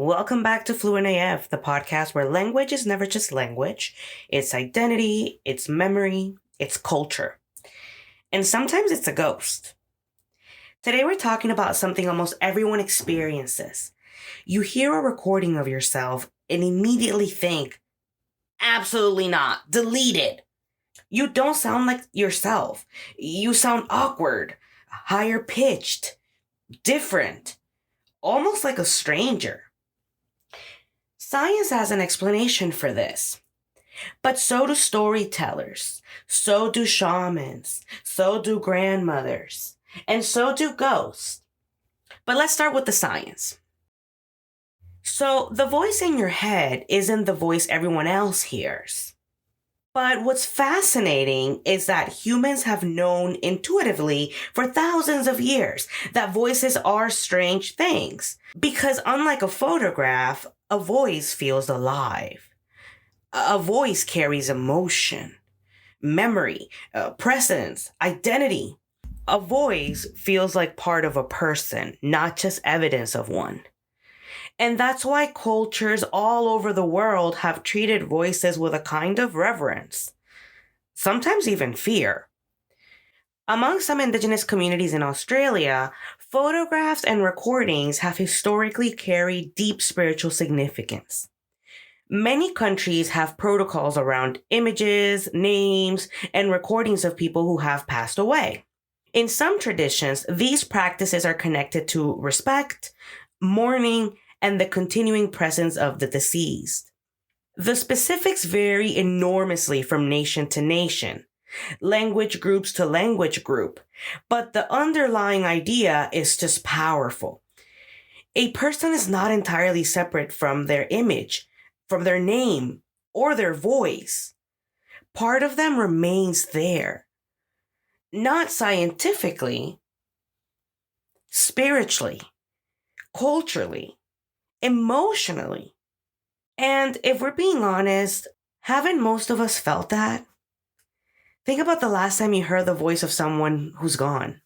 Welcome back to Fluent AF, the podcast where language is never just language. It's identity, it's memory, it's culture. And sometimes it's a ghost. Today we're talking about something almost everyone experiences. You hear a recording of yourself and immediately think, absolutely not, delete it. You don't sound like yourself. You sound awkward, higher pitched, different, almost like a stranger. Science has an explanation for this, but so do storytellers, so do shamans, so do grandmothers, and so do ghosts. But let's start with the science. So the voice in your head isn't the voice everyone else hears. But what's fascinating is that humans have known intuitively for thousands of years that voices are strange things. Because unlike a photograph, a voice feels alive. A voice carries emotion, memory, presence, identity. A voice feels like part of a person, not just evidence of one. And that's why cultures all over the world have treated voices with a kind of reverence, sometimes even fear. Among some indigenous communities in Australia, photographs and recordings have historically carried deep spiritual significance. Many countries have protocols around images, names, and recordings of people who have passed away. In some traditions, these practices are connected to respect, mourning, and the continuing presence of the deceased. The specifics vary enormously from nation to nation, language groups to language group, but the underlying idea is just powerful. A person is not entirely separate from their image, from their name, or their voice. Part of them remains there. Not scientifically, spiritually, culturally, emotionally. And if we're being honest, haven't most of us felt that? Think about the last time you heard the voice of someone who's gone.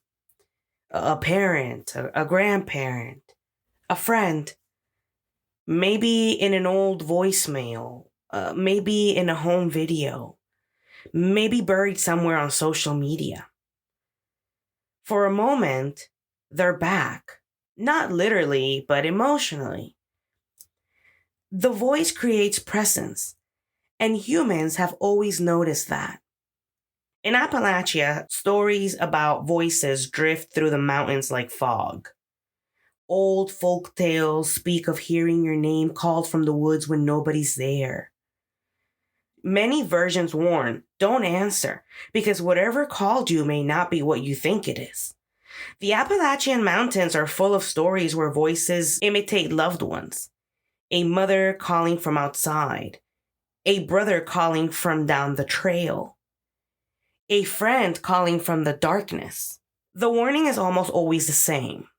A parent, a grandparent, a friend. Maybe in an old voicemail, maybe in a home video, maybe buried somewhere on social media. For a moment, they're back. Not literally, but emotionally. The voice creates presence, and humans have always noticed that. In Appalachia, stories about voices drift through the mountains like fog. Old folk tales speak of hearing your name called from the woods when nobody's there. Many versions warn, don't answer, because whatever called you may not be what you think it is. The Appalachian Mountains are full of stories where voices imitate loved ones. A mother calling from outside, a brother calling from down the trail, a friend calling from the darkness. The warning is almost always the same.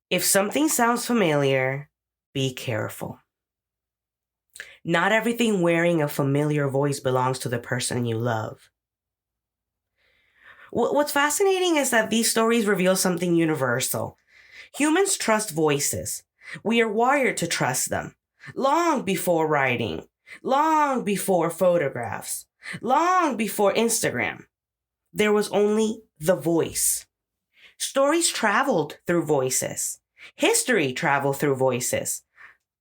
If something sounds familiar, be careful. Not everything wearing a familiar voice belongs to the person you love. What's fascinating is that these stories reveal something universal. Humans trust voices. We are wired to trust them. Long before writing, long before photographs, long before Instagram, there was only the voice. Stories traveled through voices. History traveled through voices.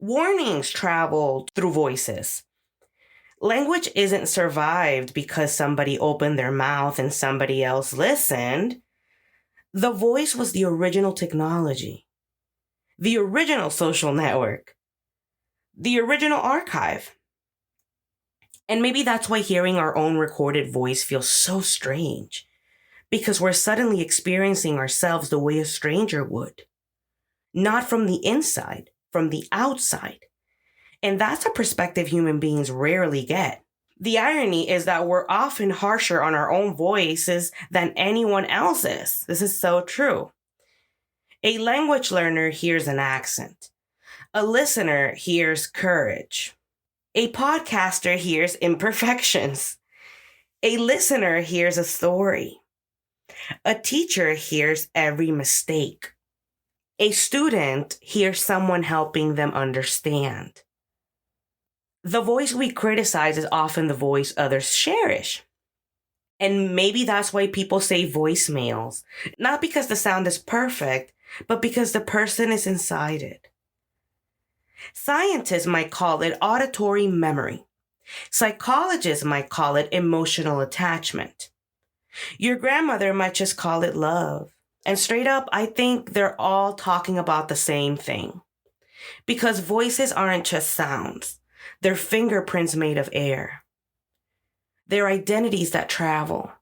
Warnings traveled through voices. Language isn't survived because somebody opened their mouth and somebody else listened. The voice was the original technology. The original social network, the original archive. And maybe that's why hearing our own recorded voice feels so strange, because we're suddenly experiencing ourselves the way a stranger would. Not from the inside, from the outside. And that's a perspective human beings rarely get. The irony is that we're often harsher on our own voices than anyone else's. This is so true. A language learner hears an accent. A listener hears courage. A podcaster hears imperfections. A listener hears a story. A teacher hears every mistake. A student hears someone helping them understand. The voice we criticize is often the voice others cherish. And maybe that's why people say voicemails. Not because the sound is perfect, but because the person is inside it. Scientists might call it auditory memory. Psychologists might call it emotional attachment. Your grandmother might just call it love. And straight up, I think they're all talking about the same thing. Because voices aren't just sounds. They're fingerprints made of air. They're identities that travel.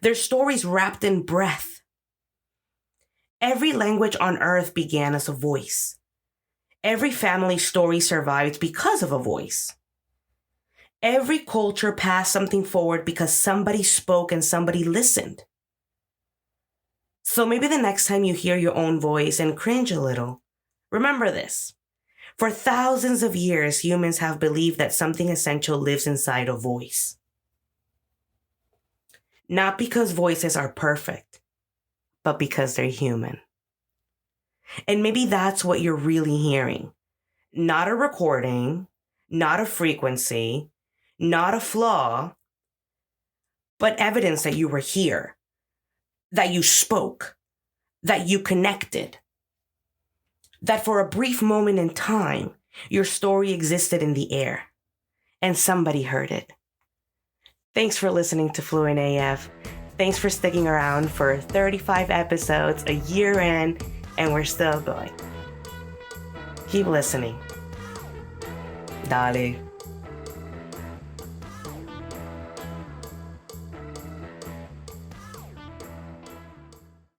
They're stories wrapped in breath. Every language on earth began as a voice. Every family story survived because of a voice. Every culture passed something forward because somebody spoke and somebody listened. So maybe the next time you hear your own voice and cringe a little, remember this. For thousands of years, humans have believed that something essential lives inside a voice. Not because voices are perfect, but because they're human. And maybe that's what you're really hearing. Not a recording, not a frequency, not a flaw, but evidence that you were here, that you spoke, that you connected, that for a brief moment in time, your story existed in the air, and somebody heard it. Thanks for listening to Fluent AF. Thanks for sticking around for 35 episodes, a year in, and we're still going. Keep listening. Dale.